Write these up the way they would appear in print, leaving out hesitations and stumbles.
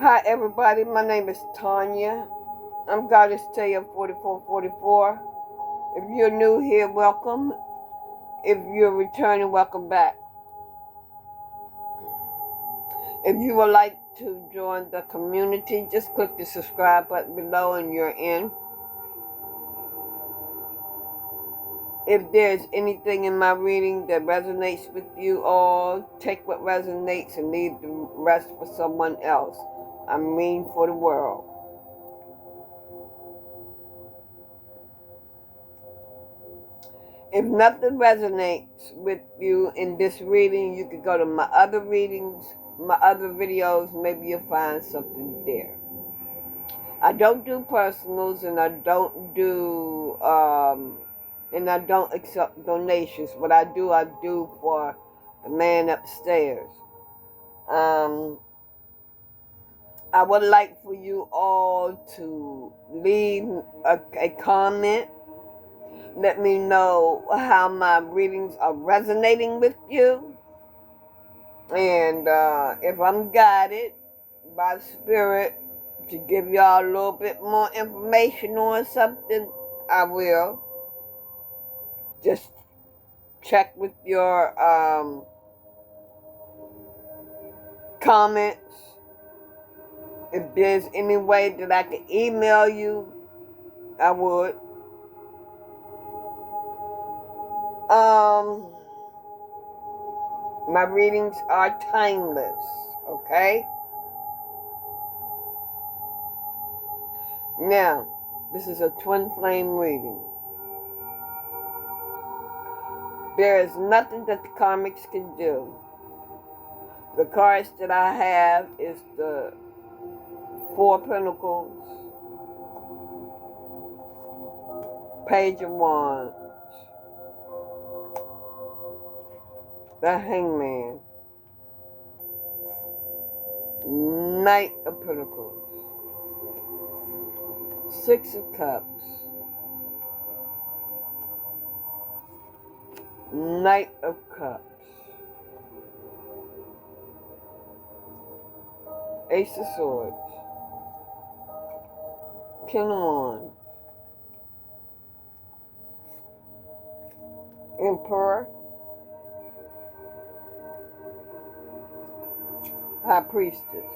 Hi everybody, my name is Tanya. I'm Goddess Taya 4444. If you're new here, welcome. If you're returning, welcome back. If you would like to join the community, just click the subscribe button below and you're in. If there's anything in my reading that resonates with you all, take what resonates and leave the rest for someone else. I mean for the world. If nothing resonates with you in this reading, you can go to my other readings, my other videos. Maybe you'll find something there. I don't do personals, and I don't accept donations. What I do for the man upstairs. I would like for you all to leave a comment. Let me know how my readings are resonating with you. And if I'm guided by the Spirit to give y'all a little bit more information on something, I will. Just check with your comments. If there's any way that I can email you, I would. My readings are timeless, okay? Now, this is a twin flame reading. There is nothing that the karmics can do. The cards that I have is the Four Pentacles, Page of Wands, the Hangman, Knight of Pentacles, Six of Cups, Knight of Cups, Ace of Swords, King of Wands, Emperor, High Priestess.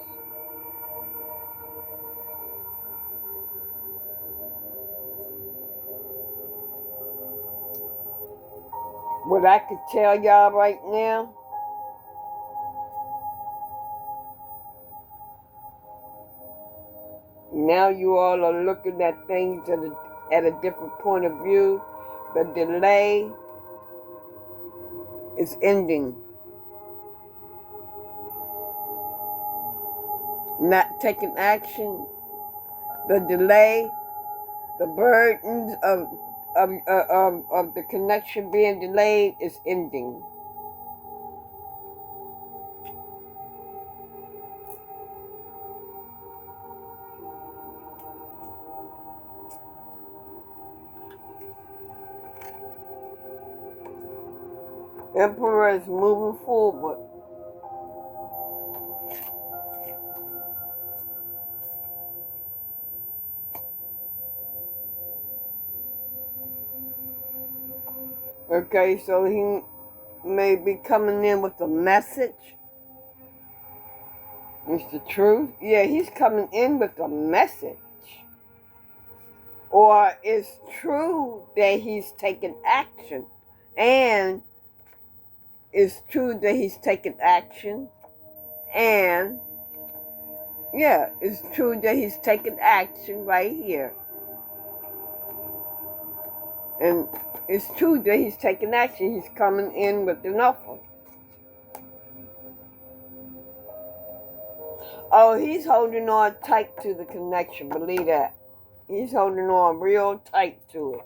What I could tell y'all right now, now you all are looking at things at a different point of view. The delay is ending. Not taking action, the delay, the burdens of the connection being delayed is ending. Emperor is moving forward. Okay, so he may be coming in with a message. It's the truth. Yeah, he's coming in with a message. Or it's true that he's taking action. And it's true that he's taking action. And yeah, it's true that he's taking action right here. And it's true that he's taking action. He's coming in with an offer. Oh, he's holding on tight to the connection. Believe that. He's holding on real tight to it.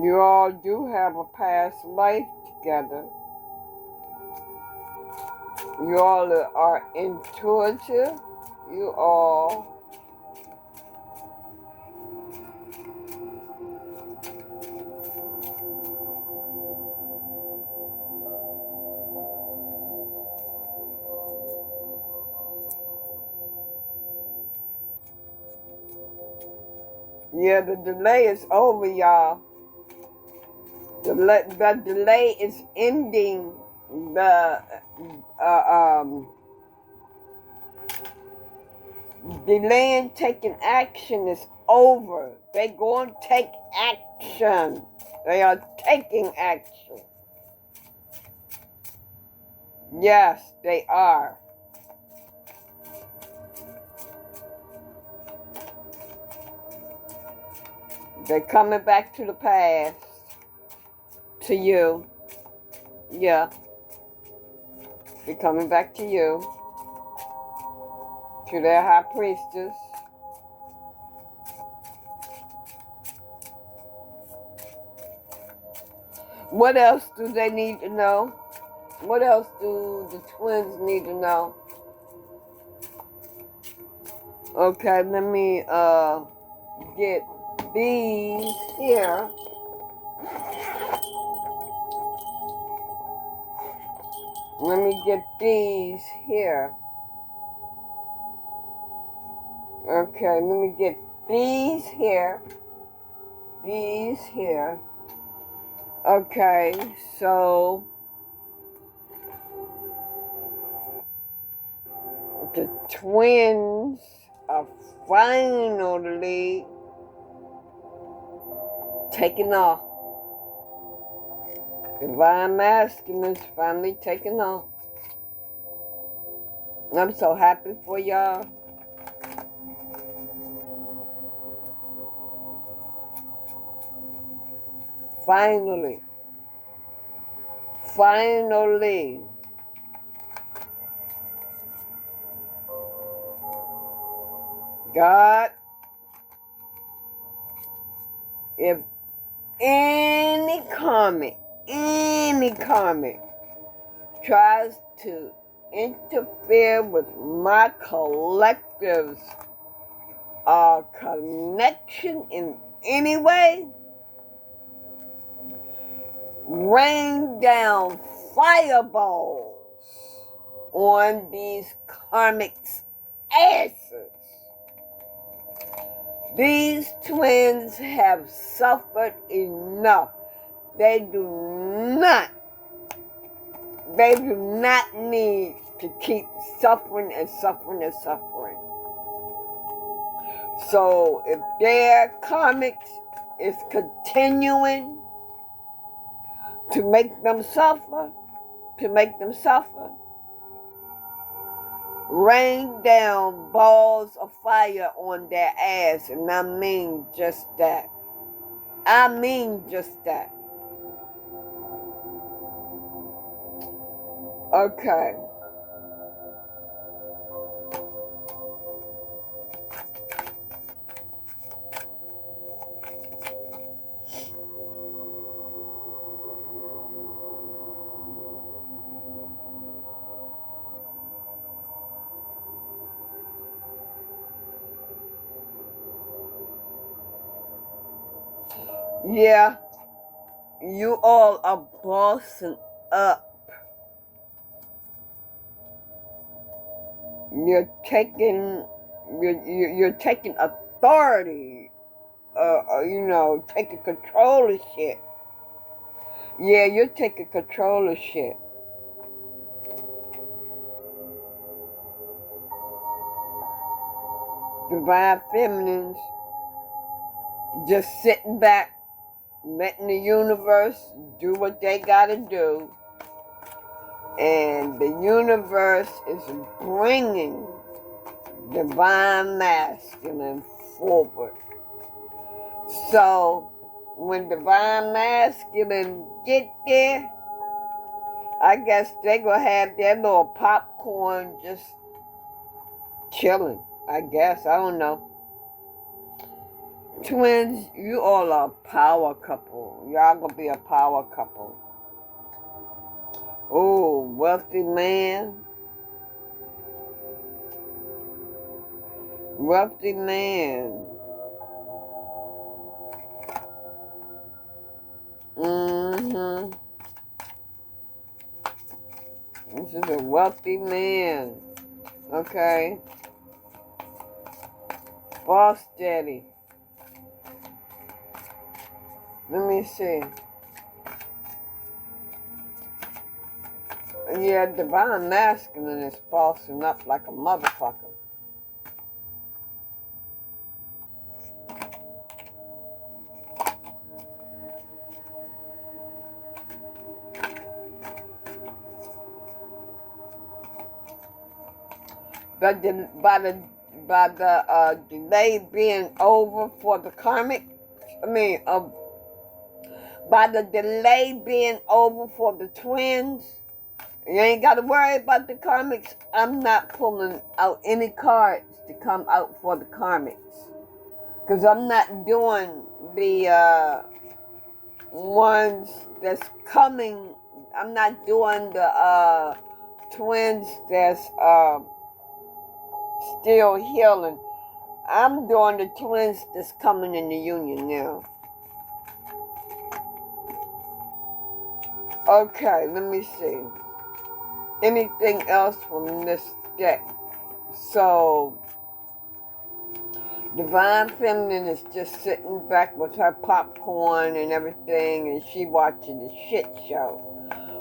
You all do have a past life together. You all are intuitive. You all yeah, the delay is over, y'all. The delay is ending. The delaying taking action is over. They going to take action. They are taking action. Yes, they are. They're coming back to the past. To you. Yeah. They're coming back to you. To their high priestess. What else do they need to know? What else do the twins need to know? Okay, let me get these here. Let me get these here. Okay, let me get these here. These here. Okay, so the twins are finally taking off. Divine masculine is finally taking off. I'm so happy for y'all. Finally. Finally. God, if any karmic tries to interfere with my collective's connection in any way, rain down fireballs on these karmics' asses. These twins have suffered enough. They do not need to keep suffering and suffering and suffering. So if their karmics is continuing to make them suffer, rain down balls of fire on their ass, and I mean just that. Okay. Yeah, you all are bossing up. You're taking authority. Taking control of shit. Yeah, you're taking control of shit. Divine feminines just sitting back, letting the universe do what they gotta do. And the universe is bringing divine masculine forward. So when divine masculine get there, I guess they gonna have their little popcorn just chilling. I guess, I don't know. Twins, you all are a power couple. Y'all gonna be a power couple. Oh, wealthy man. Wealthy man. Mm-hmm. This is a wealthy man. Okay. Boss daddy. Let me see. Yeah, divine masculine is bossing up like a motherfucker. But by the delay being over for the karmic, by the delay being over for the twins, you ain't got to worry about the karmics. I'm not pulling out any cards to come out for the karmics. Because I'm not doing the ones that's coming. I'm not doing the twins that's still healing. I'm doing the twins that's coming in the union now. Okay, let me see. Anything else from this deck? So, Divine Feminine is just sitting back with her popcorn and everything, and she watching the shit show.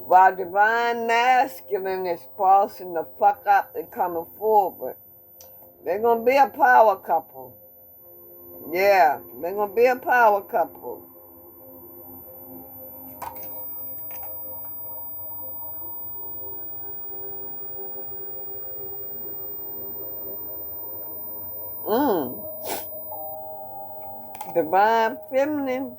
While Divine Masculine is bossing the fuck up and coming forward. They're gonna be a power couple. Yeah, they're gonna be a power couple. Divine Feminine.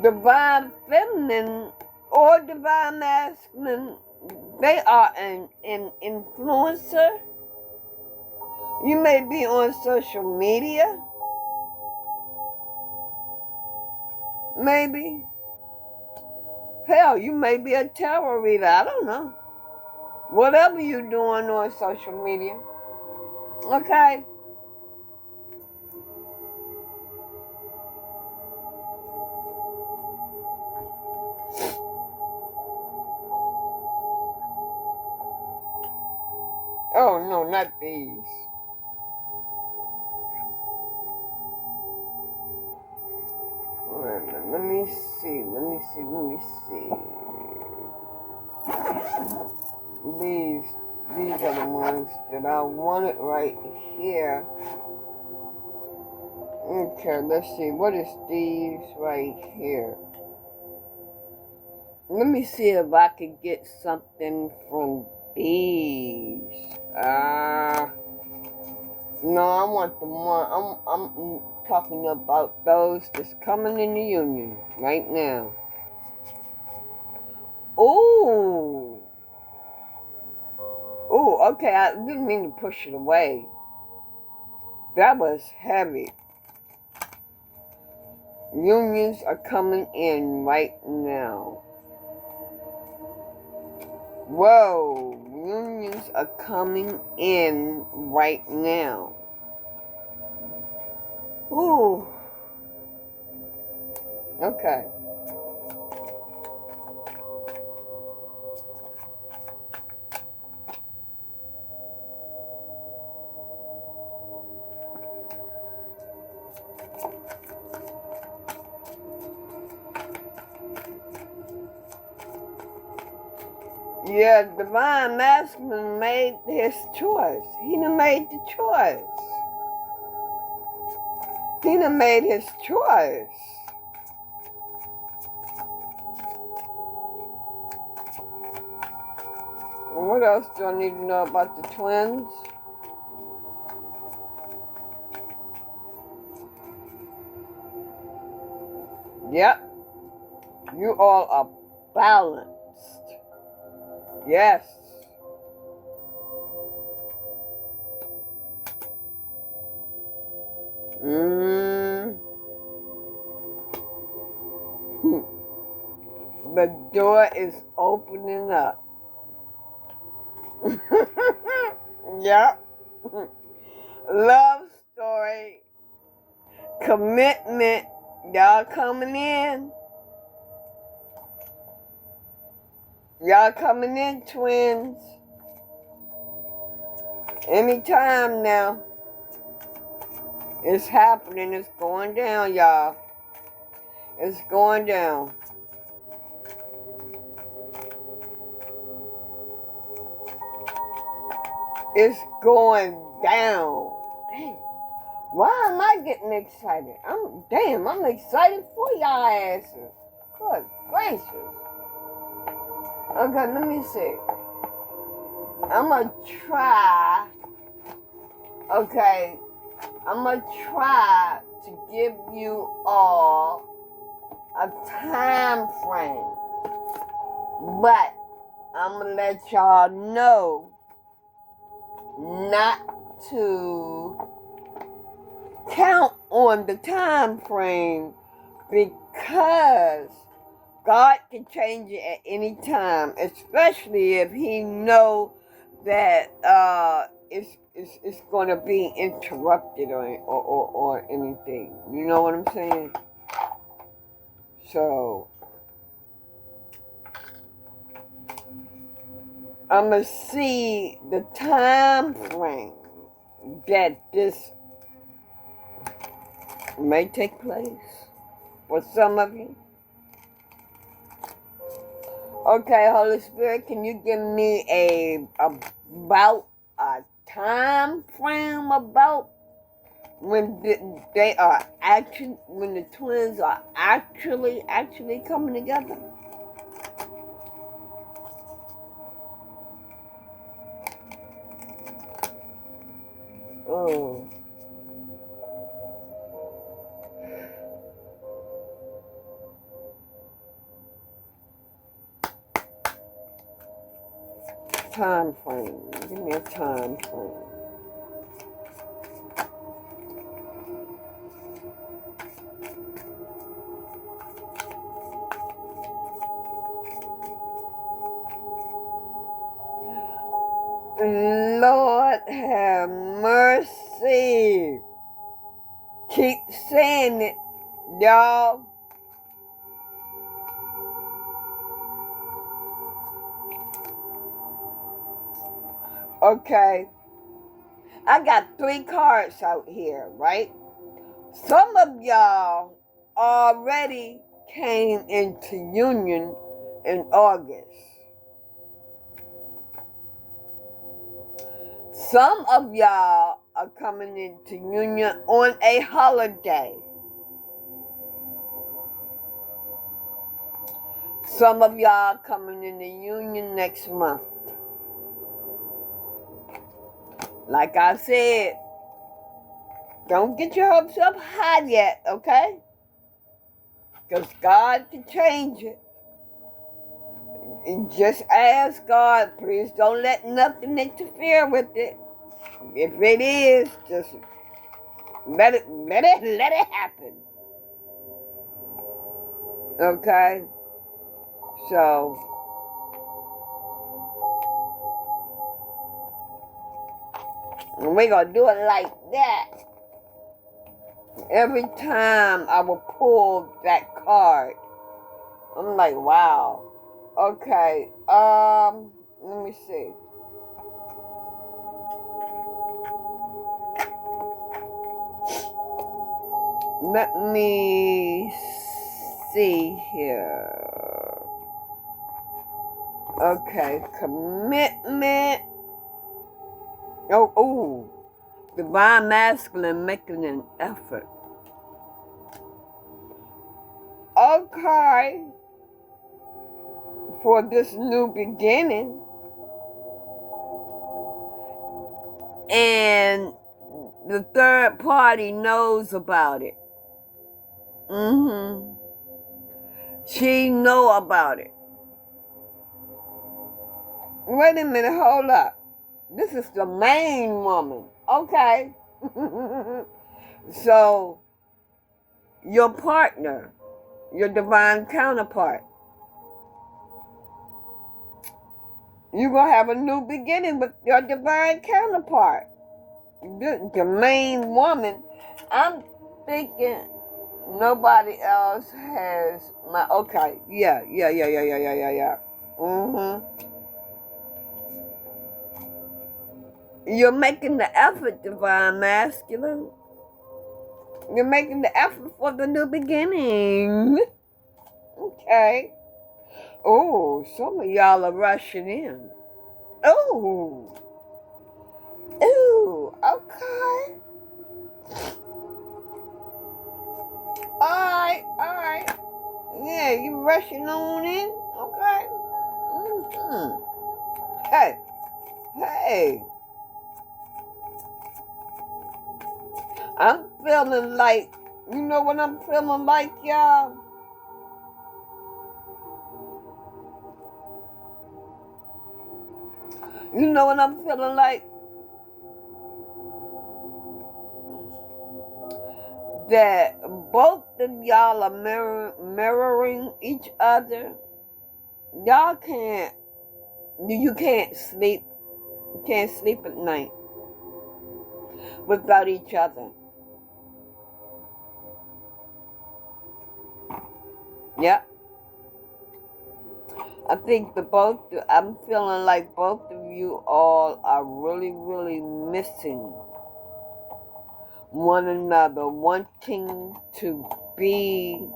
Divine Feminine or Divine Masculine, they are an influencer. You may be on social media. Maybe. Hell, you may be a tarot reader. I don't know. Whatever you're doing on social media. Okay? Oh, no, not these. Let me see. These are the ones that I wanted right here. Okay, let's see. What is these right here? Let me see if I can get something from these. No, I want the one. I'm talking about those that's coming in the union right now. Ooh. Ooh, okay, I didn't mean to push it away. That was heavy. Unions are coming in right now. Whoa, unions are coming in right now. Ooh. Okay. Yeah, Divine Masculine made his choice. He done made the choice. He done made his choice. And what else do I need to know about the twins? Yep. You all are balanced. Yes. The door is opening up. Yep. Love story. Commitment. Y'all coming in. Y'all coming in, twins. Anytime now. It's happening. It's going down, y'all. It's going down. It's going down. Damn. Why am I getting excited? I'm excited for y'all asses. Good gracious. Okay, let me see. I'm gonna try. Okay, I'm gonna try to give you all a time frame. But I'm gonna let y'all know not to count on the time frame, because God can change it at any time, especially if He know that it's going to be interrupted or anything. You know what I'm saying? So I'm gonna see the time frame that this may take place for some of you. Okay, Holy Spirit, can you give me about a time frame about when they are actually, when the twins are actually coming together? Oh. Time frame. Give me a time frame. Lord have mercy. Keep saying it, y'all. Okay. I got 3 cards out here, right? Some of y'all already came into union in August. Some of y'all are coming into union on a holiday. Some of y'all coming into union next month. Like I said, don't get your hopes up high yet, okay? Because God can change it. And just ask God, please don't let nothing interfere with it. If it is, just let it happen. Okay? So we're gonna do it like that. Every time I will pull that card, I'm like, wow. Okay, let me see. Let me see here. Okay, commitment. Oh, divine masculine making an effort. Okay, for this new beginning. And the third party knows about it. She know about it. Wait a minute, hold up. This is the main woman. Okay. So, your partner, your divine counterpart, you're going to have a new beginning with your divine counterpart. The main woman. I'm thinking nobody else has my... Okay. Yeah. You're making the effort, divine masculine. You're making the effort for the new beginning. Okay. Oh, some of y'all are rushing in. Oh. Ooh, okay. Alright. Yeah, you rushing on in? Okay. Hey. I'm feeling like, you know what I'm feeling like, y'all? You know what I'm feeling like? That both of y'all are mirroring each other. Y'all you can't sleep. You can't sleep at night without each other. Yep. I think I'm feeling like both of you all are really, really missing one another, wanting to be,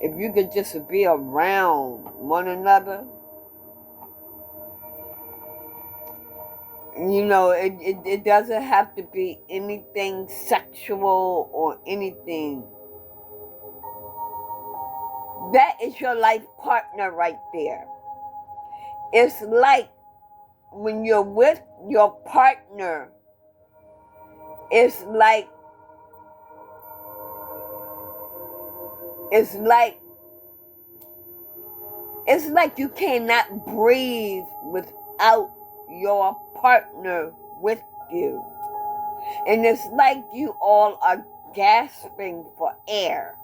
if you could just be around one another. You know, it doesn't have to be anything sexual or anything. That is your life partner right there. It's like when you're with your partner, it's like you cannot breathe without your partner with you. And it's like you all are gasping for air.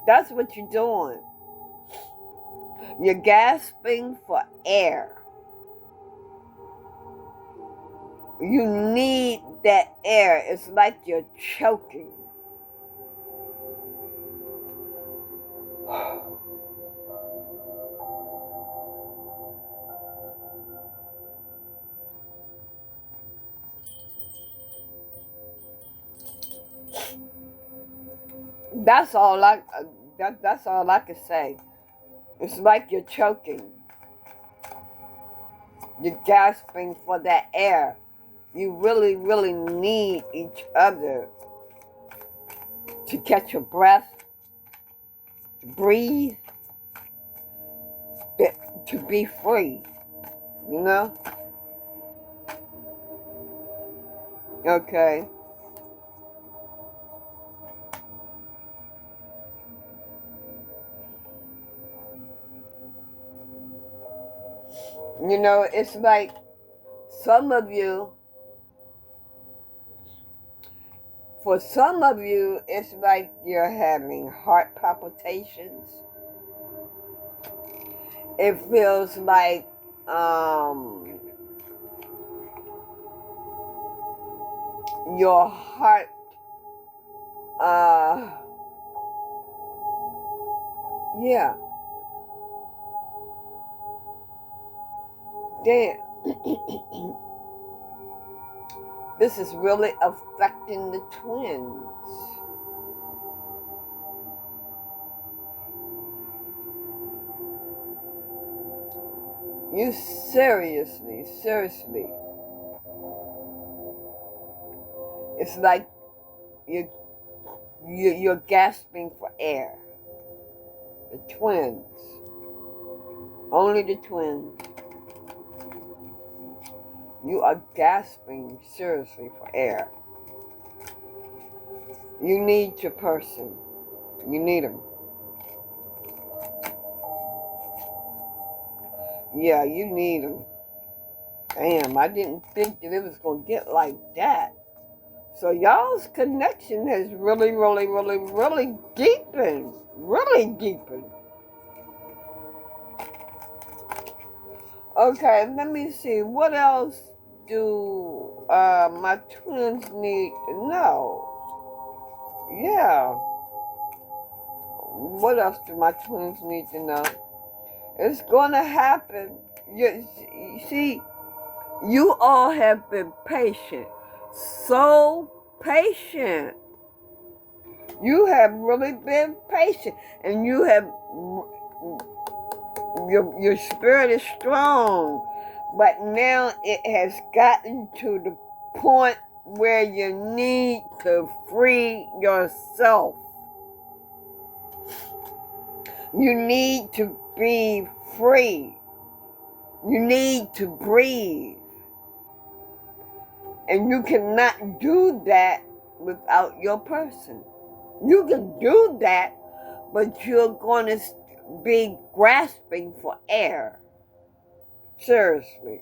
That's what you're doing. You're gasping for air. You need that air. It's like you're choking. That's all I can say. It's like you're choking. You're gasping for that air. You really, really need each other to catch your breath, to breathe, to be free. You know? Okay. You know, it's like for some of you, it's like you're having heart palpitations. It feels like your heart yeah. Damn. This is really affecting the twins. You seriously. It's like you're gasping for air. The twins. Only the twins. You are gasping seriously for air. You need your person. You need them. Yeah, you need them. Damn, I didn't think that it was going to get like that. So y'all's connection has really, really, really, really deepened. Really deepened. Okay, let me see. What else do my twins need to know? Yeah. What else do my twins need to know? It's going to happen. You see, you all have been patient. So patient. You have really been patient. And you have, your spirit is strong. But now it has gotten to the point where you need to free yourself. You need to be free. You need to breathe. And you cannot do that without your person. You can do that, but you're going to be grasping for air. Seriously.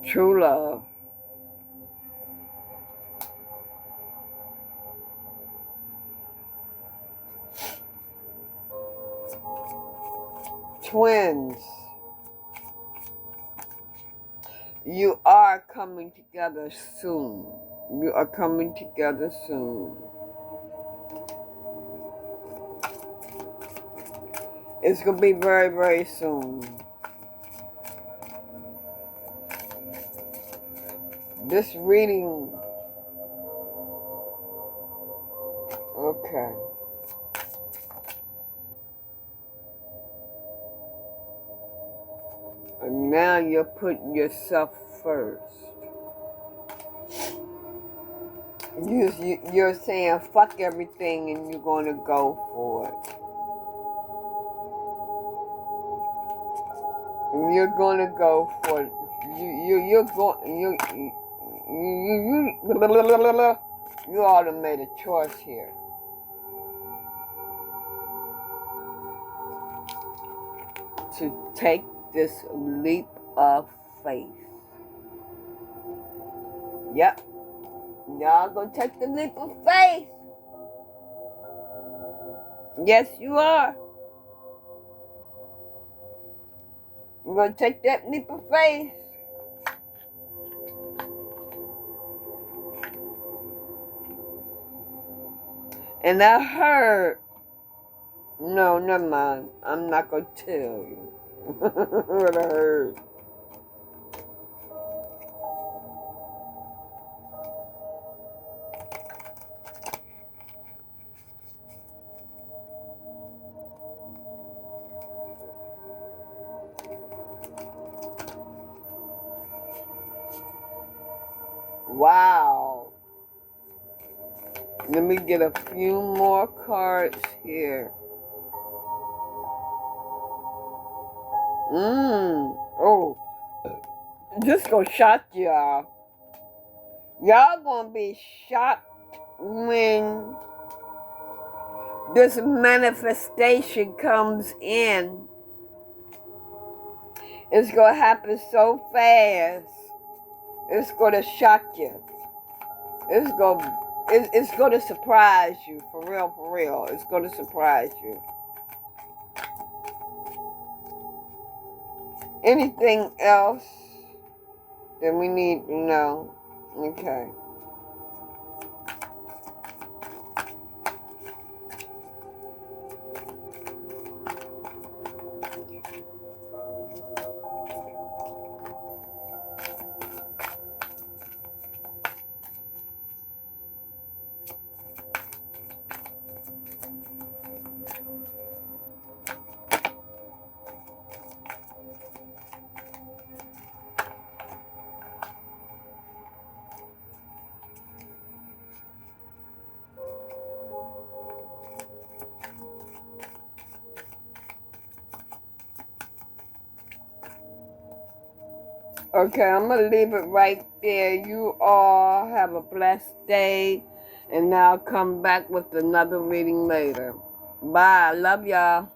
True love. Twins. You are coming together soon. You are coming together soon. It's going to be very, very soon. This reading. Okay. And now you're putting yourself first. You're saying fuck everything and you're going to go for it. And you're going to go for it. You ought to made a choice here. To take this leap of faith. Yep. Y'all gonna take the leap of faith. Yes, you are. You're gonna take that leap of faith. And I heard, no, never mind. I'm not gonna tell you what I heard. Wow. Let me get a few more cards here. Oh. This gonna shock y'all. Y'all gonna be shocked when this manifestation comes in. It's gonna happen so fast. It's gonna shock you. It's gonna surprise you. For real. It's gonna surprise you. Anything else that we need to know? Okay. Okay, I'm going to leave it right there. You all have a blessed day. And now I'll come back with another reading later. Bye. Love y'all.